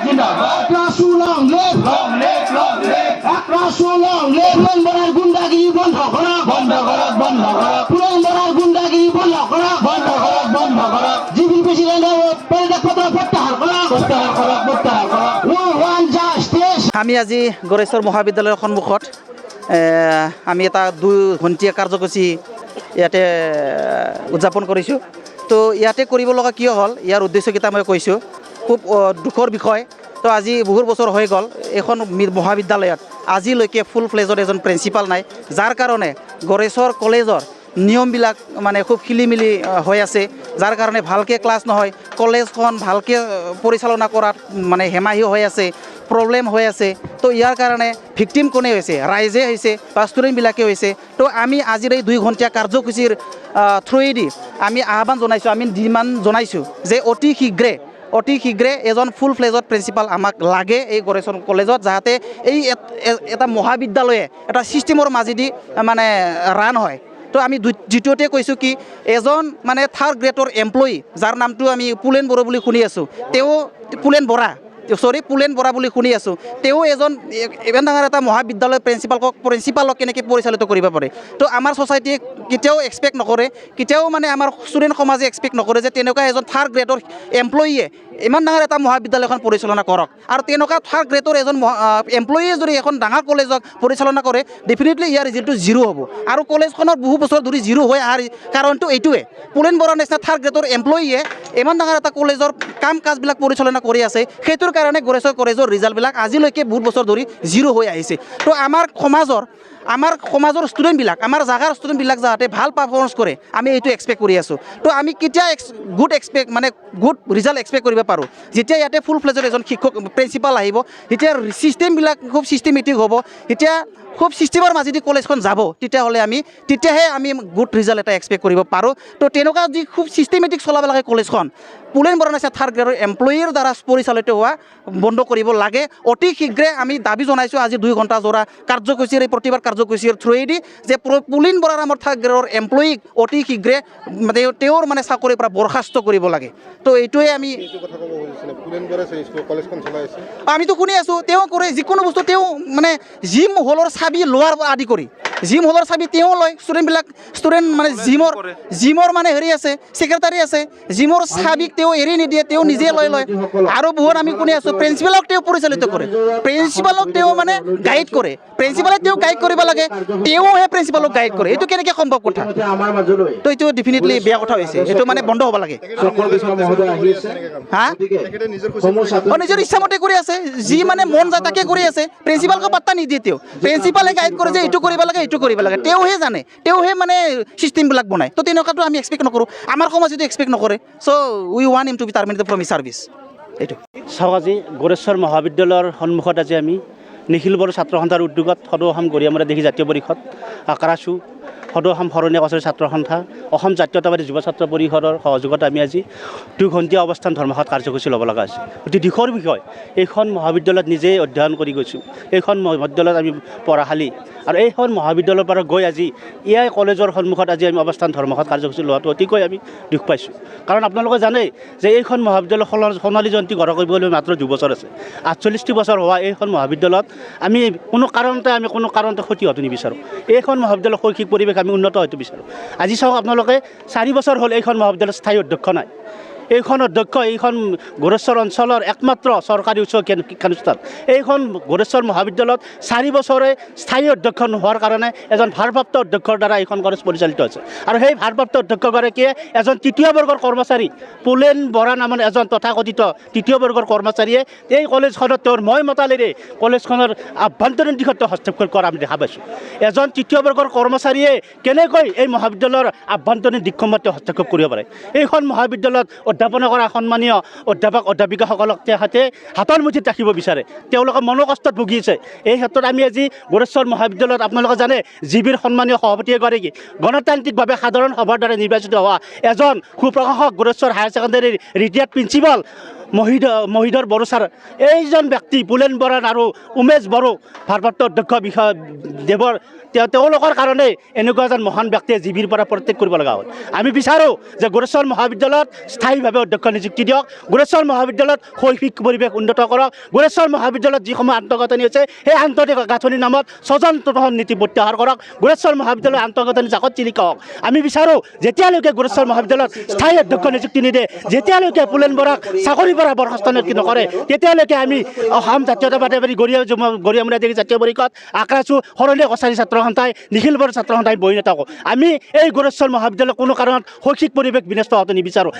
জিন্দাবাদ রাসূলুল্লাহ long live রাসূলুল্লাহ পুলেন বড়ার গুন্ডাগিরি বন্ধ করা পুলেন বড়ার গুন্ডাগিরি বন্ধ করা জিবি প্রেসিডেন্ট প্রত্যাহার করা ওয়ান জাস্টিস। আমি আজি গড়েশ্বৰ মহাবিদ্যালয়ৰ সন্মুখত আমি এটা 2 ঘণ্টীয়া কাৰ্যসূচী ইয়াতে উদযাপন কৰিছোঁ। তো ইয়াতে কৰিব লগা কিয় হ'ল ইয়াৰ উদ্দেশ্যকেইটা মই কৈছোঁ। খুব দুখৰ বিষয়। তো আজি বহুত বছৰ হৈ গ'ল এখন মহাবিদ্যালয়ত আজিলৈকে ফুল ফ্লেজৰ এজন প্ৰিন্সিপাল নাই, যাৰ কাৰণে গড়েশ্বৰ কলেজৰ নিয়মবিলাক মানে খুব খেলিমেলি হৈ আছে, যাৰ কাৰণে ভালকৈ ক্লাছ নহয়, কলেজখন ভালকৈ পৰিচালনা কৰাত মানে হেমাহি হৈ আছে, প্ৰব্লেম হৈ আছে। তো ইয়াৰ কাৰণে ভিক্টিম কোনে হৈছে? ৰাইজে হৈছে বা ষ্টুডেণ্টবিলাকে হৈছে। তো আমি আজিৰ এই 2 ঘণ্টীয়া কাৰ্যসূচীৰ থ্ৰুৱেদি আমি আহ্বান জনাইছোঁ, আমি ডিমাণ্ড জনাইছোঁ যে অতি শীঘ্ৰে এজন ফুল ফ্লেজত প্ৰিন্সিপাল আমাক লাগে এই গড়েশ্বৰ কলেজত, যাতে এই এটা মহাবিদ্যালয়ে এটা ছিষ্টেমৰ মাজেদি মানে ৰান হয়। তো আমি দ্বিতীয়তে কৈছোঁ কি এজন মানে 3rd গ্ৰেডৰ এমপ্লয়ি, যাৰ নামটো আমি পুলেন বড়া বুলি শুনি আছোঁ, পুলেন বৰা বুলি শুনি আছোঁ, তেওঁ ইমান ডাঙৰ এটা মহাবিদ্যালয় প্ৰিন্সিপালক কেনেকৈ পৰিচালিত কৰিব পাৰে? তো আমাৰ ছ'চাইটিয়ে কেতিয়াও এক্সপেক্ট নকৰে, কেতিয়াও মানে আমাৰ ষ্টুডেণ্ট সমাজে এক্সপেক্ট নকৰে যে তেনেকুৱা এজন 3rd গ্ৰেডৰ এমপ্লয়িয়ে ইমান ডাঙৰ এটা মহাবিদ্যালয়খন পৰিচালনা কৰক। আৰু তেনেকুৱা 3rd গ্ৰেডৰ এজন এমপ্লয়িয়ে যদি এখন ডাঙৰ কলেজক পৰিচালনা কৰে, ডেফিনেটলি ইয়াৰ ৰিজাল্টটো 0 হ'ব। আৰু কলেজখনৰ বহু বছৰ ধৰি 0 হৈ অহাৰ কাৰণটো এইটোৱে, পুলেন বৰাৰ নিচিনা 3rd গ্ৰেডৰ এমপ্লয়িয়ে ইমান ডাঙৰ এটা কলেজৰ কাম কাজবিলাক পৰিচালনা কৰি আছে। সেইটোৰ কাৰণে গড়েশ্বৰ কলেজৰ ৰিজাল্টবিলাক আজিলৈকে বহুত বছৰ ধৰি 0 হৈ আহিছে। তো আমাৰ সমাজৰ ষ্টুডেণ্টবিলাক, আমাৰ জাগাৰ ষ্টুডেণ্টবিলাক যাতে ভাল পাৰফৰ্মেঞ্চ কৰে, আমি এইটো এক্সপেক্ট কৰি আছোঁ। তো আমি কেতিয়া গুড ৰিজাল্ট এক্সপেক্ট কৰিব পাৰোঁ? যেতিয়া ইয়াতে ফুল ফ্লেজৰ এজন শিক্ষক প্ৰিন্সিপাল আহিব, তেতিয়া ছিষ্টেমবিলাক খুব ছিষ্টেমেটিক হ'ব, তেতিয়া খুব ছিষ্টেমৰ মাজেদি কলেজখন যাব, তেতিয়াহে আমি গুড ৰিজাল্ট এটা এক্সপেক্ট কৰিব পাৰোঁ। তো তেনেকুৱা যি খুব ছিষ্টেমেটিক চলাব লাগে কলেজখন, পুলেন বৰা নিচিনা 3rd গ্ৰেডৰ এমপ্লয়িৰ দ্বাৰা পৰিচালিত হোৱা বন্ধ কৰিব লাগে। অতি শীঘ্ৰে আমি দাবী জনাইছোঁ আজি 2 ঘণ্টা জোৰা কাৰ্যসূচীৰ এই প্ৰতিবাদ কাৰ্যসূচীৰ থ্ৰুৱেদি যে পুলেন বৰা নামৰ 3rd গ্ৰেডৰ এমপ্লয়িক অতি শীঘ্ৰে তেওঁৰ মানে চাকৰিৰ পৰা বৰখাস্ত কৰিব লাগে। তো এইটোৱে আমিতো শুনি আছোঁ, তেওঁ কৰে যিকোনো বস্তু, তেওঁ মানে জিম হলৰ চাবি লোৱাৰ আদি কৰি জিম হলৰ চাবি তেওঁ লয়। ষ্টুডেণ্ট মানে জিমৰ মানে হেৰি আছে, ছেক্ৰেটাৰী আছে, জিমৰ চাবিক তেওঁ এৰি নিদিয়ে, তেওঁ নিজে লয়। আৰু বহুত আমি শুনি আছোঁ প্ৰিন্সিপালক তেওঁ পৰিচালিত কৰে, প্ৰিন্সিপালক তেওঁ মানে গাইড কৰে, প্ৰিন্সিপালে তেওঁ গাইড কৰিব লাগে, তেওঁহে প্ৰিন্সিপালক গাইড কৰে। এইটো কেনেকৈ সম্ভৱ কথা? তো এইটো ডেফিনেটলি বেয়া কথা হৈছে, এইটো মানে বন্ধ হ'ব লাগে। নিজৰ ইচ্ছামতে কৰি আছে, যি মানে মন যায় তাকে কৰি আছে, প্ৰিন্সিপালক পাত্তা নিদিয়ে। তেওঁ প্ৰিন্সিপালে গাইড কৰে যে এইটো কৰিব লাগে, তেওঁহে জানে, তেওঁহে মানে ছিষ্টেমবিলাক বনায়। তো তেনেকুৱাটো আমি এক্সপেক্ট নকৰোঁ, আমাৰ সমাজে এক্সপেক্ট নকৰে। So' we want him to be terminated from his service. এইটো চাওক, আজি গড়েশ্বৰ মহাবিদ্যালয়ৰ সন্মুখত আজি আমি নিখিল বড়ো ছাত্ৰ সন্থাৰ উদ্যোগত সদৌ অসম গৰিয়ামৰা দিঘি জাতীয় পৰিষদ, আকাৰাছু সদৌ অসম শৰণীয়া কছাৰী ছাত্ৰ সন্থা, অসম জাতীয়তাবাদী যুৱ ছাত্ৰ পৰিষদৰ সহযোগত আমি আজি 2 ঘণ্টীয়া অৱস্থান ধৰ্মঘট কাৰ্যসূচী ল'ব লগা হৈছে। অতি দিশৰ বিষয়, এইখন মহাবিদ্যালয়ত নিজেই অধ্যয়ন কৰি গৈছোঁ, এইখন মহাবিদ্যালয়ত আমি পঢ়াশালী, আৰু এইখন মহাবিদ্যালয়ৰ পৰা গৈ আজি এয়াই কলেজৰ সন্মুখত আজি আমি অৱস্থান ধৰ্মঘট কাৰ্যসূচী লোৱাটো অতিকৈ আমি দুখ পাইছোঁ। কাৰণ আপোনালোকে জানেই যে এইখন মহাবিদ্যালয় সোণালী জয়ন্তী গঢ় কৰিবলৈ মাত্ৰ 2 বছৰ আছে। 48 বছৰ হোৱা এইখন মহাবিদ্যালয়ত আমি কোনো কাৰণতে ক্ষতি হোৱাটো নিবিচাৰোঁ। এইখন মহাবিদ্যালয়ৰ শৈক্ষিক পৰিৱেশ আমি উন্নত হয়তো বিচাৰোঁ। আজি চাওক, আপোনালোকে 4 বছৰ হ'ল এইখন মহাবিদ্যালয়ৰ স্থায়ী অধ্যক্ষ নাই। এইখন অধ্যক্ষ এইখন গড়েশ্বৰ অঞ্চলৰ একমাত্ৰ চৰকাৰী উচ্চ শিক্ষানুষ্ঠান। এইখন গড়েশ্বৰ মহাবিদ্যালয়ত 4 বছৰে স্থায়ী অধ্যক্ষ নোহোৱাৰ কাৰণে এজন ভাৰপ্ৰাপ্ত অধ্যক্ষৰ দ্বাৰা এইখন কলেজ পৰিচালিত হৈছে। আৰু সেই ভাৰপ্ৰাপ্ত অধ্যক্ষগৰাকীয়ে এজন 3য় বৰ্গৰ কৰ্মচাৰী, পুলেন বৰা নামৰ এজন তথাকথিত 3য় বৰ্গৰ কৰ্মচাৰীয়ে এই কলেজখনত তেওঁৰ মই মতালিৰে কলেজখনৰ আভ্যন্তৰীণ দিশত হস্তক্ষেপ কৰা আমি দেখা পাইছোঁ। এজন 3য় বৰ্গৰ কৰ্মচাৰীয়ে কেনেকৈ এই মহাবিদ্যালয়ৰ আভ্যন্তৰীণ দিশসমূহত হস্তক্ষেপ কৰিব পাৰে? এইখন মহাবিদ্যালয়ত অধ্যাপনা কৰা সন্মানীয় অধ্যাপক অধ্যাপিকাসকলক তেখেতে হাতৰ মুঠিত ৰাখিব বিচাৰে, তেওঁলোকে মনোকষ্টত ভুগিছে। এই ক্ষেত্ৰত আমি আজি গড়েশ্বৰ মহাবিদ্যালয়ত আপোনালোকে জানে জিবিৰ সন্মানীয় সভাপতি এগৰাকী, গণতান্ত্ৰিকভাৱে সাধাৰণ সভাৰ দ্বাৰা নিৰ্বাচিত হোৱা এজন সুপ্ৰশাসক, গড়েশ্বৰ হায়াৰ ছেকেণ্ডেৰীৰ retired principal Mahidhar Boro sir, এইজন ব্যক্তি পুলেন বৰা আৰু উমেশ বড়ো ভাৰপ্ৰাপ্ত অধ্যক্ষ বিষয় তেওঁলোকৰ কাৰণে এনেকুৱা এজন মহান ব্যক্তিয়ে জিবিৰ পৰা পদত্যাগ কৰিব লগা হ'ল আমি বিচাৰোঁ যে গোৰেশ্বৰ মহাবিদ্যালয়ত স্থায়ীভাৱে অধ্যক্ষ নিযুক্তি দিয়ক গোৰেশ্বৰ মহাবিদ্যালয়ত শৈক্ষিক পৰিৱেশ উন্নত কৰক গোৰেশ্বৰ মহাবিদ্যালয়ত যিসমূহ আন্তঃগাঁথনি আছে সেই আন্তঃগাঁথনিৰ নামত স্বজনতোষণ নীতি প্ৰত্যাহাৰ কৰক গোৰেশ্বৰ মহাবিদ্যালয়ৰ আন্তঃগাঁথনি জাকত জিলিকা হওক আমি বিচাৰোঁ যেতিয়ালৈকে গোৰেশ্বৰ মহাবিদ্যালয়ত স্থায়ী অধ্যক্ষ নিযুক্তি নিদিয়ে যেতিয়ালৈকে পুলেন বৰাক চাকৰিৰ পৰা বৰখাস্ত নকৰে তেতিয়ালৈকে আমি অসম জাতীয়তাবাদী গৰিয়ামুৰীয়া জাতীয় পৰিষদ আক্ৰাছো শৰণীয়া কছাৰী ছাত্ৰ সন্থাই নিখিল বড়ো ছাত্ৰ সন্থাই বহি নাথাকোঁ আমি এই গোৰেশ্বৰ মহাবিদ্যালয় কোনো কাৰণত শৈক্ষিক পৰিৱেশ বিনষ্ট হোৱাটো নিবিচাৰোঁ